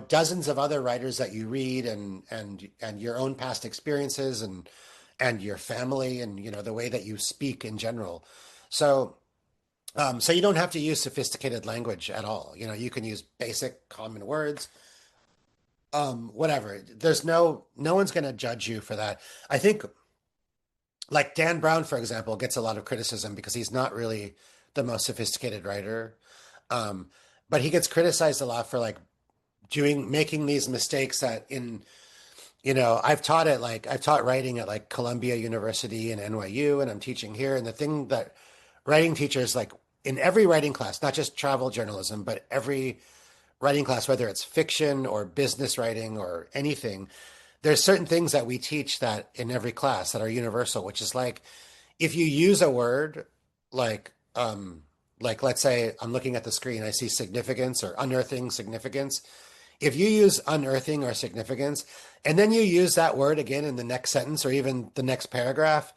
dozens of other writers that you read, and your own past experiences, and your family, and, the way that you speak in general. So, so you don't have to use sophisticated language at all. You can use basic common words, whatever. No one's going to judge you for that. I think like Dan Brown, for example, gets a lot of criticism because he's not really the most sophisticated writer. Um, but he gets criticized a lot for like making these mistakes that I've taught writing at like Columbia University and NYU, and I'm teaching here. And the thing that writing teachers like in every writing class, not just travel journalism, but every writing class, whether it's fiction or business writing or anything, there's certain things that we teach that in every class that are universal, which is like if you use a word like let's say I'm looking at the screen, I see significance or unearthing significance. If you use unearthing or significance, and then you use that word again in the next sentence or even the next paragraph,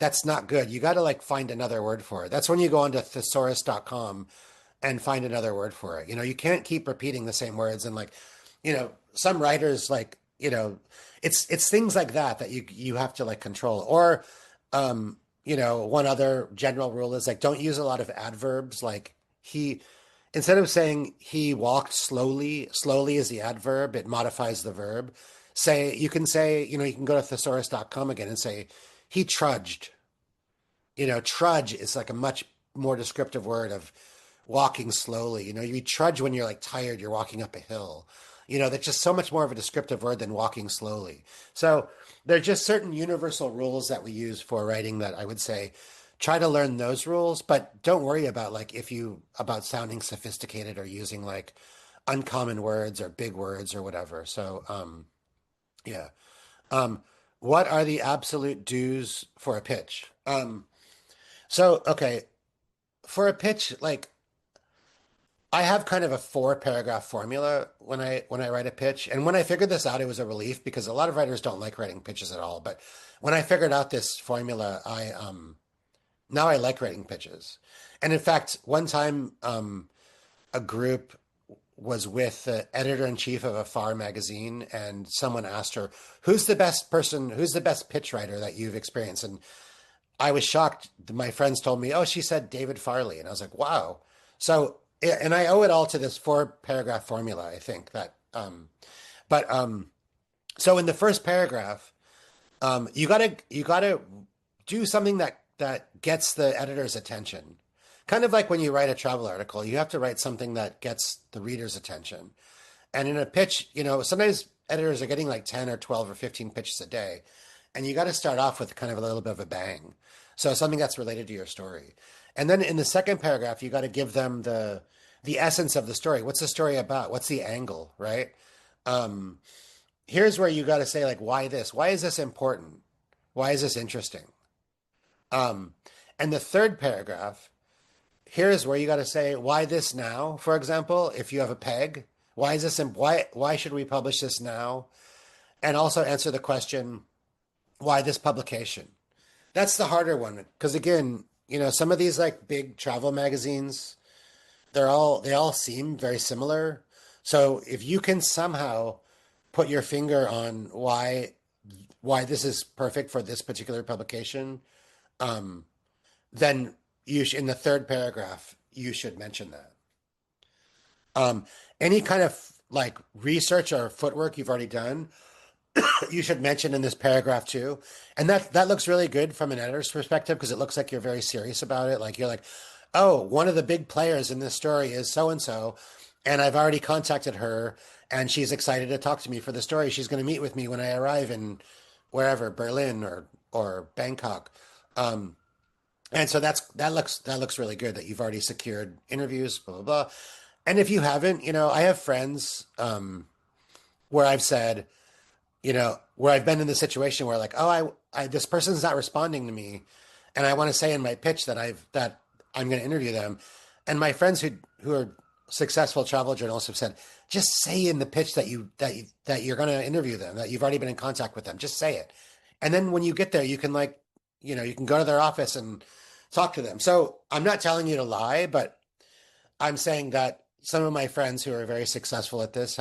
that's not good. You got to like find another word for it. That's when you go onto thesaurus.com and find another word for it. You can't keep repeating the same words. And like, some writers like, it's things like that you have to like control. Or, one other general rule is like, don't use a lot of adverbs. Like instead of saying he walked slowly, slowly is the adverb, it modifies the verb. You can go to thesaurus.com again and say, he trudged. Trudge is like a much more descriptive word of walking slowly. You know, you trudge when you're like tired, you're walking up a hill. You know, that's just so much more of a descriptive word than walking slowly. So there're just certain universal rules that we use for writing that I would say try to learn those rules, but don't worry about like if you about sounding sophisticated or using like uncommon words or big words or whatever. So yeah. Um what are the absolute do's for a pitch? So okay, for a pitch, like I have kind of a four paragraph formula when I write a pitch. And when I figured this out, it was a relief because a lot of writers don't like writing pitches at all. But when I figured out this formula, I now I like writing pitches. And in fact, one time a group was with the editor in chief of a FAR magazine, and someone asked her, "Who's the best person? Who's the best pitch writer that you've experienced?" And I was shocked. My friends told me, "Oh, she said David Farley," and I was like, "Wow." So, and I owe it all to this four paragraph formula. I think that, but so in the first paragraph, you gotta do something that gets the editor's attention. Kind of like when you write a travel article, you have to write something that gets the reader's attention. And in a pitch, you know, sometimes editors are getting like 10 or 12 or 15 pitches a day. And you got to start off with kind of a little bit of a bang. So something that's related to your story. And then in the second paragraph, you got to give them the essence of the story. What's the story about? What's the angle, right? Um, Here's where you got to say like, why this? Why is this important? Why is this interesting? Um, and the third paragraph, here's where you got to say, why this now? For example, if you have a peg, why is this? Why should we publish this now? And also answer the question, why this publication? That's the harder one because again, you know, some of these like big travel magazines, they all seem very similar. So if you can somehow put your finger on why this is perfect for this particular publication, um, then in the third paragraph you should mention that. Um, any kind of like research or footwork you've already done, you should mention in this paragraph too. And that looks really good from an editor's perspective because it looks like you're very serious about it. Like you're like, oh, one of the big players in this story is so and so, and I've already contacted her, and she's excited to talk to me for the story. She's going to meet with me when I arrive in wherever Berlin or Bangkok. Um, and so that looks really good that you've already secured interviews, blah blah blah. And if you haven't, you know, I have friends where I've said, you know, where I've been in the situation where like, oh, I this person's not responding to me, and I want to say in my pitch that I'm going to interview them, and my friends who are successful travel journalists have said, just say in the pitch that you're going to interview them, that you've already been in contact with them, just say it, and then when you get there, you can like, you know, you can go to their office and talk to them. So I'm not telling you to lie, but I'm saying that some of my friends who are very successful at this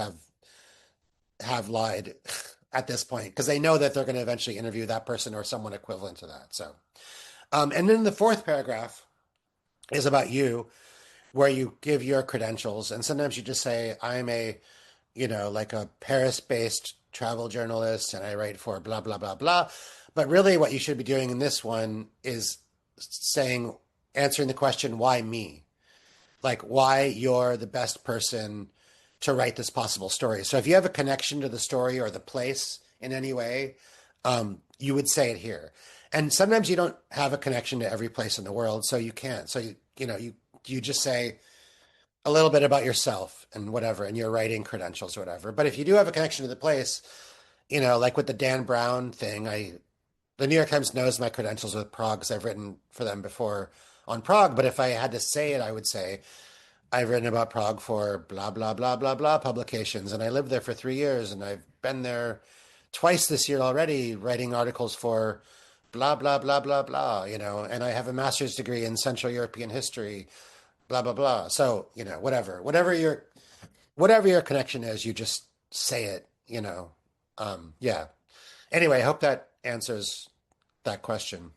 have lied at this point because they know that they're going to eventually interview that person or someone equivalent to that. So, and then the fourth paragraph is about you, where you give your credentials, and sometimes you just say, "I'm a, you know, like a Paris-based travel journalist, and I write for blah blah blah blah." But really, what you should be doing in this one is saying, answering the question, "Why me?" Like why you're the best person to write this possible story. So if you have a connection to the story or the place in any way, you would say it here. And sometimes you don't have a connection to every place in the world, so you can't. So you know you just say a little bit about yourself and whatever, and your writing credentials or whatever. But if you do have a connection to the place, you know, like with the Dan Brown thing, the New York Times knows my credentials with Prague because I've written for them before on Prague. But if I had to say it, I would say I've written about Prague for blah, blah, blah, blah, blah publications. And I lived there for 3 years. And I've been there twice this year already writing articles for blah, blah, blah, blah, blah, you know. And I have a master's degree in Central European history, blah, blah, blah. So, you know, whatever your connection is, you just say it, you know. Yeah. Anyway, I hope that answers that question.